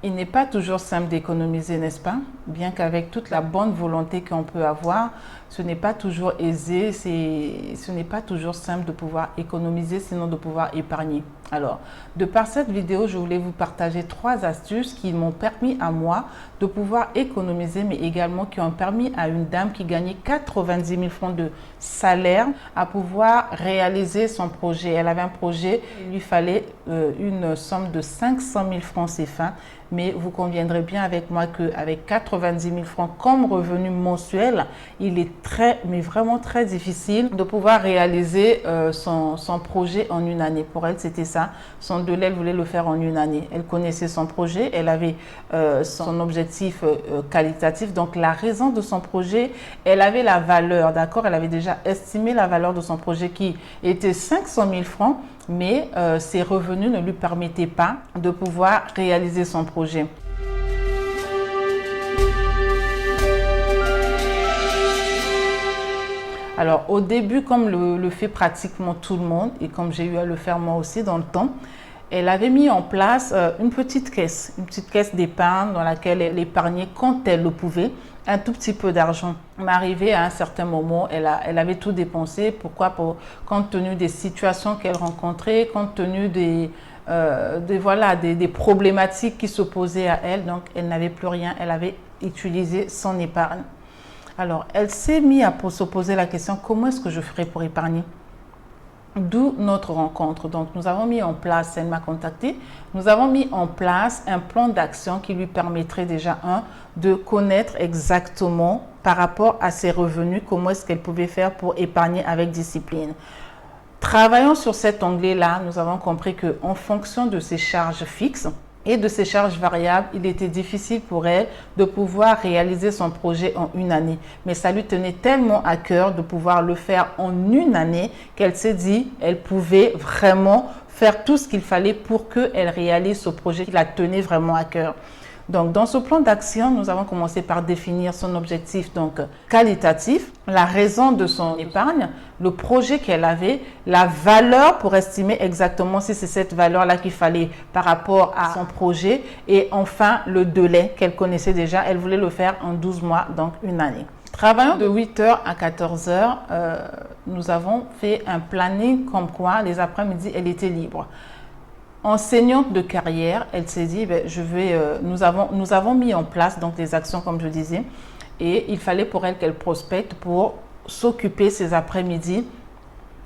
Il n'est pas toujours simple d'économiser, n'est-ce pas? Bien qu'avec toute la bonne volonté qu'on peut avoir, ce n'est pas toujours aisé, ce n'est pas toujours simple de pouvoir économiser, sinon de pouvoir épargner. Alors, de par cette vidéo, je voulais vous partager 3 astuces qui m'ont permis à moi de pouvoir économiser, mais également qui ont permis à une dame qui gagnait 90 000 francs de salaire à pouvoir réaliser son projet. Elle avait un projet, il lui fallait une somme de 500 000 francs CFA, mais vous conviendrez bien avec moi qu'avec 90 000 francs comme revenu mensuel, il est mais vraiment très difficile de pouvoir réaliser son projet en une année. Pour elle, c'était ça. Son délai, elle voulait le faire en une année. Elle connaissait son projet, elle avait son objectif qualitatif. Donc, la raison de son projet, elle avait la valeur, d'accord? Elle avait déjà estimé la valeur de son projet qui était 500 000 francs, mais ses revenus ne lui permettaient pas de pouvoir réaliser son projet. Alors, au début, comme le fait pratiquement tout le monde, et comme j'ai eu à le faire moi aussi dans le temps, elle avait mis en place une petite caisse d'épargne dans laquelle elle épargnait quand elle le pouvait, un tout petit peu d'argent. Mais arrivé à un certain moment, elle avait tout dépensé. Pourquoi? Compte tenu des situations qu'elle rencontrait, compte tenu des problématiques qui s'opposaient à elle. Donc, elle n'avait plus rien. Elle avait utilisé son épargne. Alors, elle s'est mise à se poser la question, comment est-ce que je ferai pour épargner? D'où notre rencontre. Donc, nous avons mis en place, elle m'a contacté, nous avons mis en place un plan d'action qui lui permettrait déjà, de connaître exactement par rapport à ses revenus, comment est-ce qu'elle pouvait faire pour épargner avec discipline. Travaillons sur cet onglet-là, nous avons compris qu'en fonction de ses charges fixes, et de ses charges variables, il était difficile pour elle de pouvoir réaliser son projet en une année. Mais ça lui tenait tellement à cœur de pouvoir le faire en une année qu'elle s'est dit qu'elle pouvait vraiment faire tout ce qu'il fallait pour qu'elle réalise ce projet qui la tenait vraiment à cœur. Donc, dans ce plan d'action, nous avons commencé par définir son objectif donc qualitatif, la raison de son épargne, le projet qu'elle avait, la valeur pour estimer exactement si c'est cette valeur-là qu'il fallait par rapport à son projet et enfin le délai qu'elle connaissait déjà. Elle voulait le faire en 12 mois, donc une année. Travaillant de 8h à 14h, nous avons fait un planning comme quoi les après-midi, elle était libre. Enseignante de carrière, elle s'est dit, nous avons mis en place donc des actions comme je disais et il fallait pour elle qu'elle prospecte pour s'occuper ses après-midi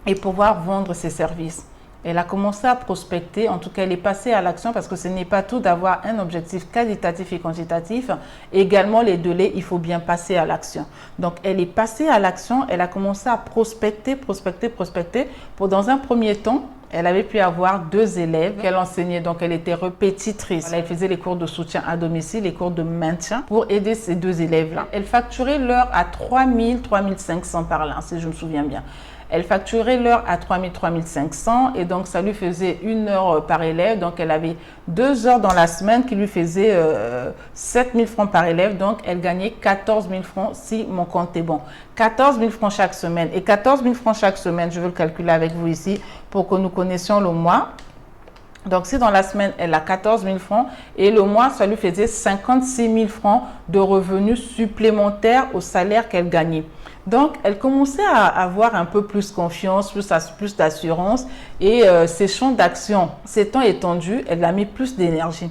et pouvoir vendre ses services. Elle a commencé à prospecter, en tout cas elle est passée à l'action parce que ce n'est pas tout d'avoir un objectif qualitatif et quantitatif. Également les délais, il faut bien passer à l'action. Donc elle est passée à l'action, elle a commencé à prospecter pour dans un premier temps, elle avait pu avoir 2 élèves qu'elle enseignait, donc elle était répétitrice. Elle faisait les cours de soutien à domicile, les cours de maintien pour aider ces 2 élèves-là. Elle facturait l'heure à 3 000, 3 500 par là, si je me souviens bien. Elle facturait l'heure à 3 000, 3 500 et donc ça lui faisait 1 heure par élève. Donc elle avait 2 heures dans la semaine qui lui faisaient 7 000 francs par élève. Donc elle gagnait 14 000 francs si mon compte est bon. 14 000 francs chaque semaine. Et 14 000 francs chaque semaine, je vais le calculer avec vous ici pour que nous connaissions le mois. Donc, si dans la semaine, elle a 14 000 francs et le mois, ça lui faisait 56 000 francs de revenus supplémentaires au salaire qu'elle gagnait. Donc, elle commençait à avoir un peu plus confiance, plus d'assurance et ses champs d'action s'étant étendus, elle a mis plus d'énergie.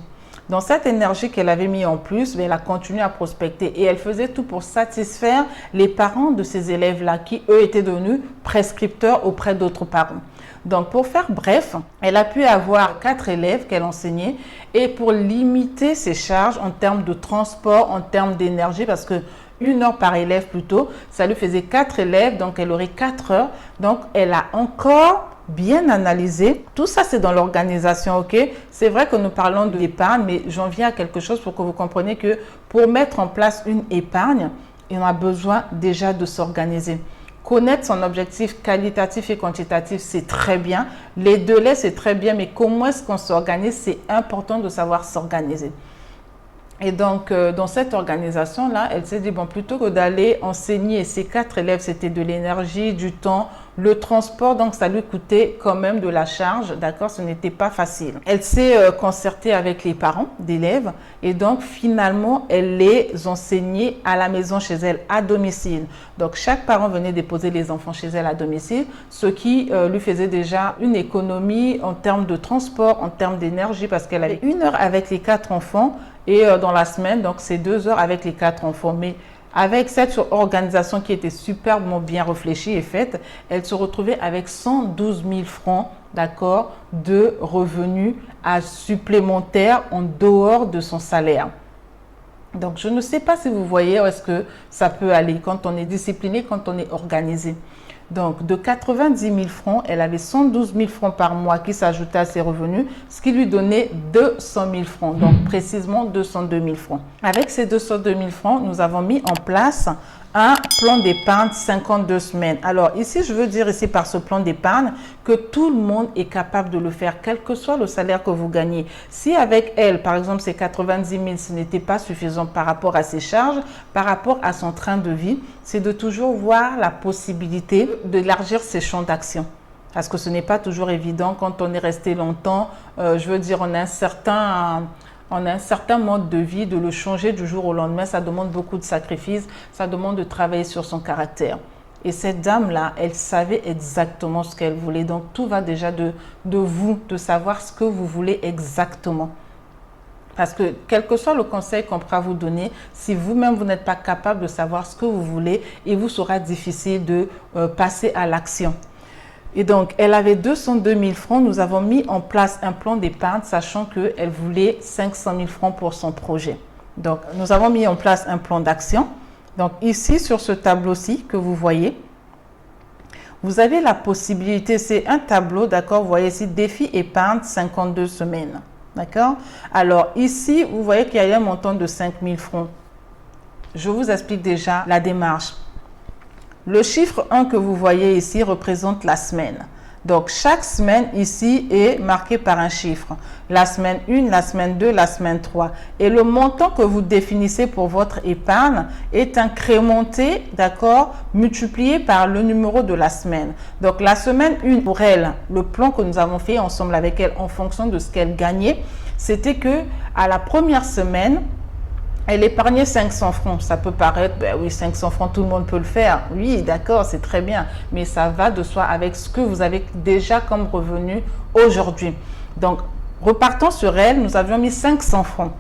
Dans cette énergie qu'elle avait mis en plus, elle a continué à prospecter et elle faisait tout pour satisfaire les parents de ces élèves-là qui, eux, étaient devenus prescripteurs auprès d'autres parents. Donc, pour faire bref, elle a pu avoir 4 élèves qu'elle enseignait et pour limiter ses charges en termes de transport, en termes d'énergie, parce que 1 heure par élève plutôt, ça lui faisait 4 élèves, donc elle aurait 4 heures. Donc, elle a encore bien analysé. Tout ça, c'est dans l'organisation, ok? C'est vrai que nous parlons de l'épargne, mais j'en viens à quelque chose pour que vous compreniez que pour mettre en place une épargne, on a besoin déjà de s'organiser. Connaître son objectif qualitatif et quantitatif, c'est très bien. Les délais, c'est très bien, mais comment est-ce qu'on s'organise? C'est important de savoir s'organiser. Et donc, dans cette organisation-là, elle s'est dit, bon, plutôt que d'aller enseigner, ces 4 élèves, c'était de l'énergie, du temps, le transport, donc ça lui coûtait quand même de la charge, d'accord, ce n'était pas facile. Elle s'est concertée avec les parents d'élèves et donc finalement, elle les enseignait à la maison chez elle, à domicile. Donc, chaque parent venait déposer les enfants chez elle à domicile, ce qui lui faisait déjà une économie en termes de transport, en termes d'énergie, parce qu'elle avait 1 heure avec les 4 enfants, et dans la semaine, donc c'est 2 heures avec les 4 enfants. Mais avec cette organisation qui était superbement bien réfléchie et faite, elle se retrouvait avec 112 000 francs, d'accord, de revenus supplémentaires en dehors de son salaire. Donc, je ne sais pas si vous voyez où est-ce que ça peut aller quand on est discipliné, quand on est organisé. Donc, de 90 000 francs, elle avait 112 000 francs par mois qui s'ajoutaient à ses revenus, ce qui lui donnait 200 000 francs, donc précisément 202 000 francs. Avec ces 202 000 francs, nous avons mis en place un plan d'épargne 52 semaines. Alors ici, je veux dire ici par ce plan d'épargne que tout le monde est capable de le faire, quel que soit le salaire que vous gagnez. Si avec elle, par exemple, ces 90 000, ce n'était pas suffisant par rapport à ses charges, par rapport à son train de vie, c'est de toujours voir la possibilité d'élargir ses champs d'action. Parce que ce n'est pas toujours évident quand on est resté longtemps. Je veux dire, on a un certain mode de vie, de le changer du jour au lendemain, ça demande beaucoup de sacrifices, ça demande de travailler sur son caractère. Et cette dame-là, elle savait exactement ce qu'elle voulait. Donc, tout va déjà de vous, de savoir ce que vous voulez exactement. Parce que quel que soit le conseil qu'on pourra vous donner, si vous-même, vous n'êtes pas capable de savoir ce que vous voulez, il vous sera difficile de passer à l'action. Et donc, elle avait 202 000 francs. Nous avons mis en place un plan d'épargne, sachant qu'elle voulait 500 000 francs pour son projet. Donc, nous avons mis en place un plan d'action. Donc, ici, sur ce tableau-ci que vous voyez, vous avez la possibilité, c'est un tableau, d'accord, vous voyez ici, défi épargne 52 semaines. D'accord? Alors, ici, vous voyez qu'il y a un montant de 5 000 francs. Je vous explique déjà la démarche. Le chiffre 1 que vous voyez ici représente la semaine. Donc, chaque semaine ici est marquée par un chiffre. La semaine 1, la semaine 2, la semaine 3. Et le montant que vous définissez pour votre épargne est incrémenté, d'accord, multiplié par le numéro de la semaine. Donc, la semaine 1, pour elle, le plan que nous avons fait ensemble avec elle en fonction de ce qu'elle gagnait, c'était que à la première semaine, elle épargnait 500 francs. Ça peut paraître, ben oui, 500 francs, tout le monde peut le faire. Oui, d'accord, c'est très bien. Mais ça va de soi avec ce que vous avez déjà comme revenu aujourd'hui. Donc, repartons sur elle, nous avions mis 500 francs.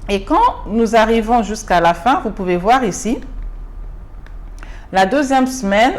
Et quand nous arrivons jusqu'à la fin, vous pouvez voir ici, la deuxième semaine,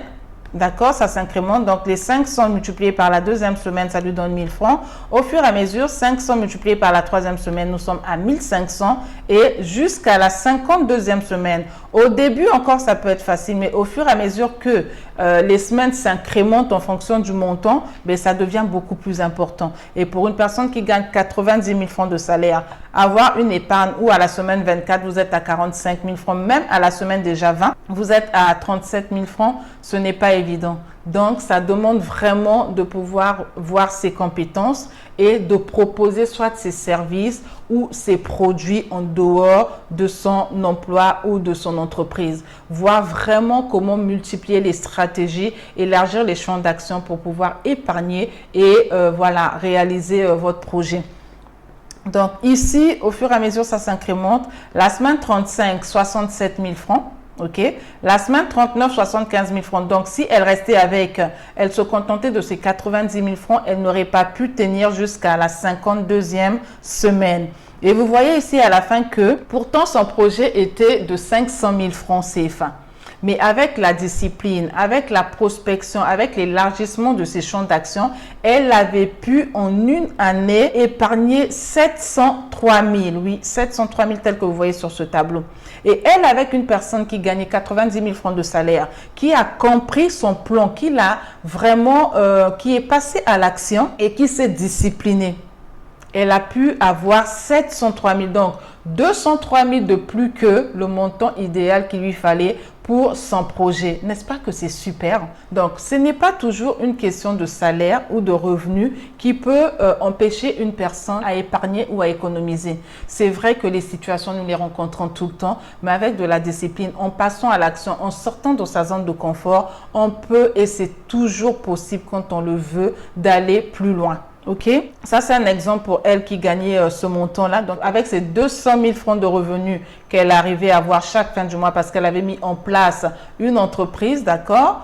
d'accord, ça s'incrémente. Donc, les 500 multipliés par la deuxième semaine, ça lui donne 1000 francs. Au fur et à mesure, 500 multipliés par la troisième semaine, nous sommes à 1500. Et jusqu'à la 52e semaine. Au début, encore, ça peut être facile. Mais au fur et à mesure que les semaines s'incrémentent en fonction du montant, ben, ça devient beaucoup plus important. Et pour une personne qui gagne 90 000 francs de salaire, avoir une épargne où à la semaine 24, vous êtes à 45 000 francs, même à la semaine déjà 20, vous êtes à 37 000 francs, ce n'est pas évident. Donc, ça demande vraiment de pouvoir voir ses compétences et de proposer soit ses services ou ses produits en dehors de son emploi ou de son entreprise. Voir vraiment comment multiplier les stratégies, élargir les champs d'action pour pouvoir épargner et voilà, réaliser votre projet. Donc, ici, au fur et à mesure, ça s'incrémente. La semaine 35, 67 000 francs. OK. La semaine 39, 75 000 francs. Donc, si elle restait avec, elle se contentait de ces 90 000 francs, elle n'aurait pas pu tenir jusqu'à la 52e semaine. Et vous voyez ici à la fin que, pourtant, son projet était de 500 000 francs CFA. Mais avec la discipline, avec la prospection, avec l'élargissement de ses champs d'action, elle avait pu en une année épargner 703 000. Oui, 703 000 tel que vous voyez sur ce tableau. Et elle, avec une personne qui gagnait 90 000 francs de salaire, qui a compris son plan, qui l'a vraiment, qui est passé à l'action et qui s'est disciplinée. elle a pu avoir 703 000. Donc, 203 000 de plus que le montant idéal qu'il lui fallait pour son projet. N'est-ce pas que c'est super? Donc, ce n'est pas toujours une question de salaire ou de revenus qui peut empêcher une personne à épargner ou à économiser. C'est vrai que les situations, nous les rencontrons tout le temps, mais avec de la discipline, en passant à l'action, en sortant de sa zone de confort, on peut, et c'est toujours possible quand on le veut, d'aller plus loin. Ok, ça c'est un exemple pour elle qui gagnait ce montant-là. Donc avec ces 200 000 francs de revenus qu'elle arrivait à avoir chaque fin du mois parce qu'elle avait mis en place une entreprise, d'accord,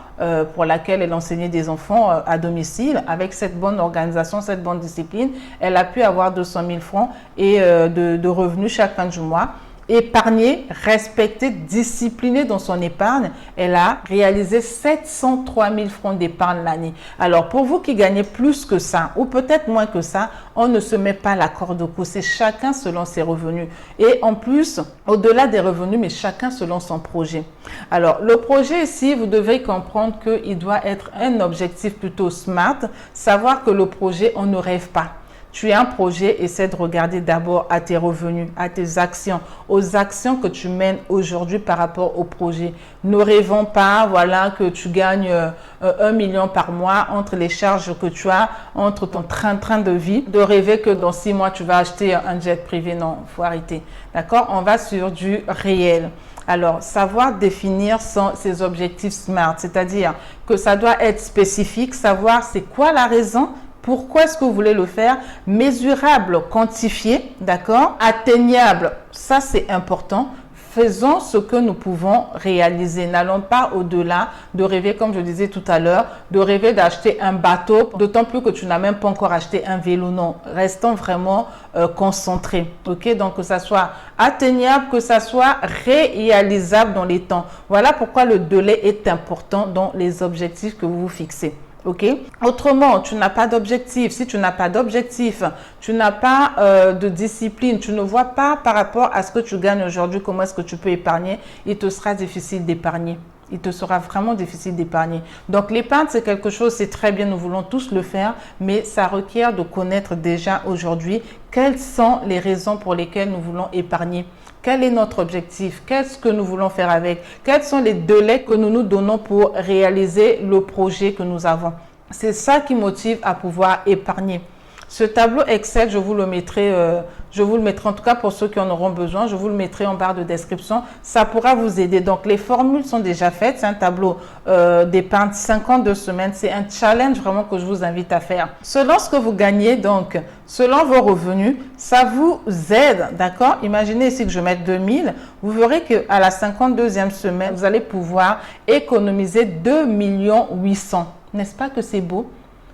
pour laquelle elle enseignait des enfants à domicile. Avec cette bonne organisation, cette bonne discipline, elle a pu avoir 200 000 francs et de revenus chaque fin du mois. Épargner, respecter, discipliner dans son épargne, elle a réalisé 703 000 francs d'épargne l'année. Alors, pour vous qui gagnez plus que ça, ou peut-être moins que ça, on ne se met pas la corde au cou. C'est chacun selon ses revenus. Et en plus, au-delà des revenus, mais chacun selon son projet. Alors, le projet ici, vous devez comprendre qu'il doit être un objectif plutôt smart. Savoir que le projet, on ne rêve pas. Tu as un projet, essaie de regarder d'abord à tes revenus, à tes actions, aux actions que tu mènes aujourd'hui par rapport au projet. Ne rêvons pas, voilà, que tu gagnes 1 million par mois entre les charges que tu as, entre ton train de vie, de rêver que dans 6 mois, tu vas acheter un jet privé. Non, il faut arrêter. D'accord? On va sur du réel. Alors, savoir définir ses objectifs SMART, c'est-à-dire que ça doit être spécifique, savoir c'est quoi la raison. Pourquoi est-ce que vous voulez le faire? Mesurable, quantifié, d'accord? Atteignable, ça c'est important. Faisons ce que nous pouvons réaliser. N'allons pas au-delà de rêver, comme je disais tout à l'heure, de rêver d'acheter un bateau, d'autant plus que tu n'as même pas encore acheté un vélo. Non, restons vraiment concentrés. Ok, donc que ça soit atteignable, que ça soit réalisable dans les temps. Voilà pourquoi le délai est important dans les objectifs que vous vous fixez. Ok. Autrement, tu n'as pas d'objectif. Si tu n'as pas d'objectif, tu n'as pas de discipline, tu ne vois pas par rapport à ce que tu gagnes aujourd'hui, comment est-ce que tu peux épargner, il te sera difficile d'épargner. Il te sera vraiment difficile d'épargner. Donc, l'épargne, c'est quelque chose, c'est très bien, nous voulons tous le faire, mais ça requiert de connaître déjà aujourd'hui quelles sont les raisons pour lesquelles nous voulons épargner. Quel est notre objectif? Qu'est-ce que nous voulons faire avec? Quels sont les délais que nous nous donnons pour réaliser le projet que nous avons? C'est ça qui motive à pouvoir épargner. Ce tableau Excel, je vous le mettrai en tout cas pour ceux qui en auront besoin, je vous le mettrai en barre de description. Ça pourra vous aider. Donc, les formules sont déjà faites. C'est un tableau d'épargne 52 semaines. C'est un challenge vraiment que je vous invite à faire. Selon ce que vous gagnez, donc, selon vos revenus, ça vous aide, d'accord? Imaginez ici que je mette 2000. Vous verrez qu'à la 52e semaine, vous allez pouvoir économiser 2 800 000. N'est-ce pas que c'est beau?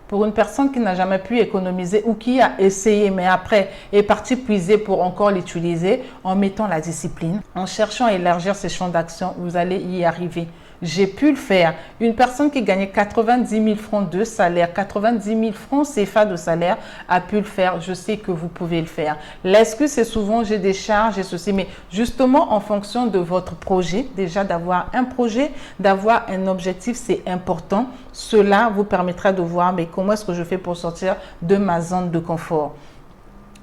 Pour une personne qui n'a jamais pu économiser ou qui a essayé, mais après est partie puiser pour encore l'utiliser, en mettant la discipline, en cherchant à élargir ses champs d'action, vous allez y arriver. J'ai pu le faire. Une personne qui gagnait 90 000 francs de salaire, 90 000 francs CFA de salaire, a pu le faire. Je sais que vous pouvez le faire. L'excuse, c'est souvent j'ai des charges et ceci, mais justement en fonction de votre projet, déjà d'avoir un projet, d'avoir un objectif, c'est important. Cela vous permettra de voir mais comment est-ce que je fais pour sortir de ma zone de confort.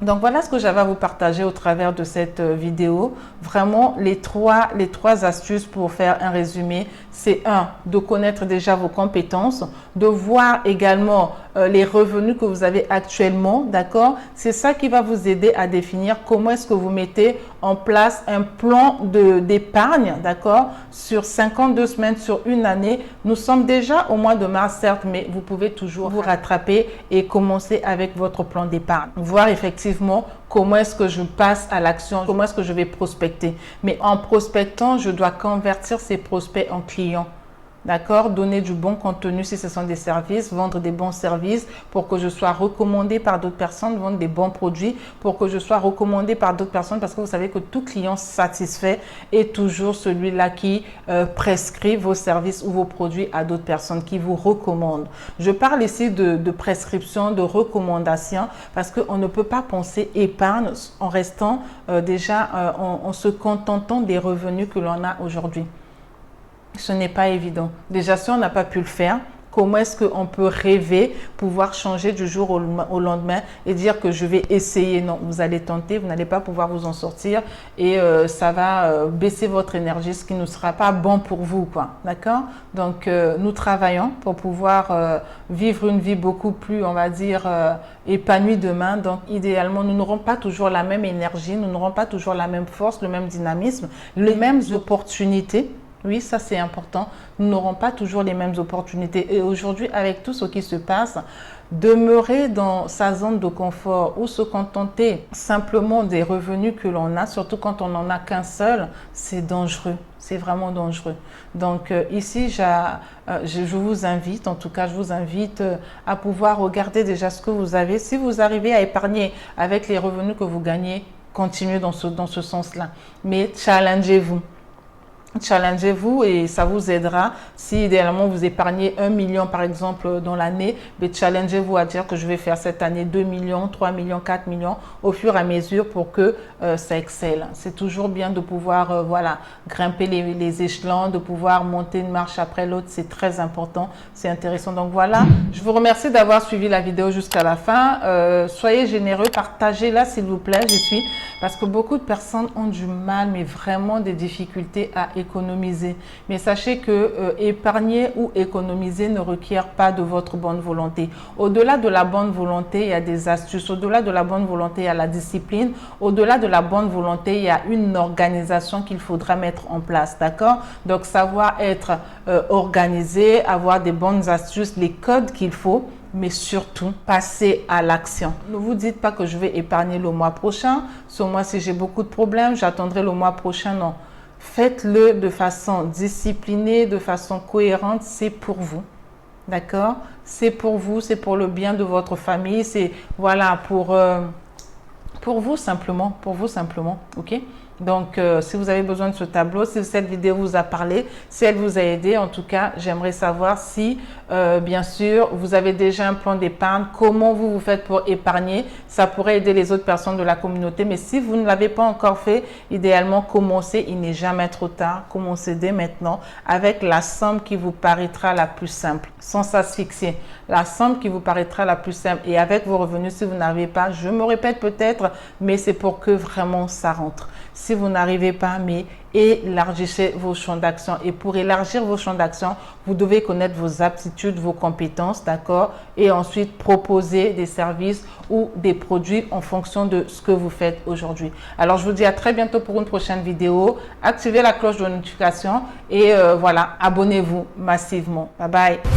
Donc, voilà ce que j'avais à vous partager au travers de cette vidéo. Vraiment, les trois astuces pour faire un résumé, c'est de connaître déjà vos compétences, de voir également les revenus que vous avez actuellement, d'accord? C'est ça qui va vous aider à définir comment est-ce que vous mettez en place un plan d'épargne, d'accord? Sur 52 semaines, sur une année. Nous sommes déjà au mois de mars, certes, mais vous pouvez toujours vous rattraper et commencer avec votre plan d'épargne. Voir effectivement comment est-ce que je passe à l'action, comment est-ce que je vais prospecter. Mais en prospectant, je dois convertir ces prospects en clients. D'accord? Donner du bon contenu si ce sont des services, vendre des bons services pour que je sois recommandé par d'autres personnes, vendre des bons produits pour que je sois recommandé par d'autres personnes parce que vous savez que tout client satisfait est toujours celui-là qui prescrit vos services ou vos produits à d'autres personnes qui vous recommandent. Je parle ici de prescription, de recommandation parce qu'on ne peut pas penser épargne en restant en se contentant des revenus que l'on a aujourd'hui. Ce n'est pas évident. Déjà, si on n'a pas pu le faire, Comment est-ce qu'on peut rêver, pouvoir changer du jour au lendemain et dire que je vais essayer? Non, vous allez tenter, vous n'allez pas pouvoir vous en sortir et ça va baisser votre énergie, ce qui ne sera pas bon pour vous, quoi. D'accord? Donc, nous travaillons pour pouvoir vivre une vie beaucoup plus, on va dire, épanouie demain. Donc, idéalement, nous n'aurons pas toujours la même énergie, nous n'aurons pas toujours la même force, le même dynamisme, les mêmes opportunités. Oui, ça c'est important. Nous n'aurons pas toujours les mêmes opportunités. Et aujourd'hui, avec tout ce qui se passe, demeurer dans sa zone de confort ou se contenter simplement des revenus que l'on a, surtout quand on n'en a qu'un seul, c'est dangereux. C'est vraiment dangereux. Donc ici, je vous invite, en tout cas, je vous invite à pouvoir regarder déjà ce que vous avez. Si vous arrivez à épargner avec les revenus que vous gagnez, continuez dans ce sens-là. Mais challengez-vous. Challengez-vous et ça vous aidera. Si idéalement vous épargnez 1 million par exemple dans l'année, challengez-vous à dire que je vais faire cette année 2 millions, 3 millions, 4 millions au fur et à mesure pour que ça excelle. C'est toujours bien de pouvoir voilà, grimper les échelons, de pouvoir monter une marche après l'autre. C'est très important, c'est intéressant. Donc voilà, je vous remercie d'avoir suivi la vidéo jusqu'à la fin. Soyez généreux, partagez-la s'il vous plaît, j'y suis. Parce que beaucoup de personnes ont du mal, mais vraiment des difficultés à économiser. Mais sachez que épargner ou économiser ne requiert pas de votre bonne volonté. Au-delà de la bonne volonté, il y a des astuces. Au-delà de la bonne volonté, il y a la discipline. Au-delà de la bonne volonté, il y a une organisation qu'il faudra mettre en place. D'accord? Donc, savoir être organisé, avoir des bonnes astuces, les codes qu'il faut, mais surtout, passer à l'action. Ne vous dites pas que je vais épargner le mois prochain. Ce mois-ci, j'ai beaucoup de problèmes, j'attendrai le mois prochain. Non. Faites-le de façon disciplinée, de façon cohérente. C'est pour vous. D'accord? C'est pour vous, c'est pour le bien de votre famille. C'est, voilà, pour vous simplement. Pour vous simplement. OK? Donc, si vous avez besoin de ce tableau, si cette vidéo vous a parlé, si elle vous a aidé, en tout cas, j'aimerais savoir si, bien sûr, vous avez déjà un plan d'épargne, comment vous faites pour épargner. Ça pourrait aider les autres personnes de la communauté. Mais si vous ne l'avez pas encore fait, idéalement, commencez. Il n'est jamais trop tard. Commencez dès maintenant avec la somme qui vous paraîtra la plus simple, sans s'asphyxier. La somme qui vous paraîtra la plus simple. Et avec vos revenus, si vous n'arrivez pas, je me répète peut-être, mais c'est pour que vraiment ça rentre. Si vous n'arrivez pas, mais élargissez vos champs d'action. Et pour élargir vos champs d'action, vous devez connaître vos aptitudes, vos compétences, d'accord? Et ensuite, proposer des services ou des produits en fonction de ce que vous faites aujourd'hui. Alors, je vous dis à très bientôt pour une prochaine vidéo. Activez la cloche de notification et voilà, abonnez-vous massivement. Bye bye.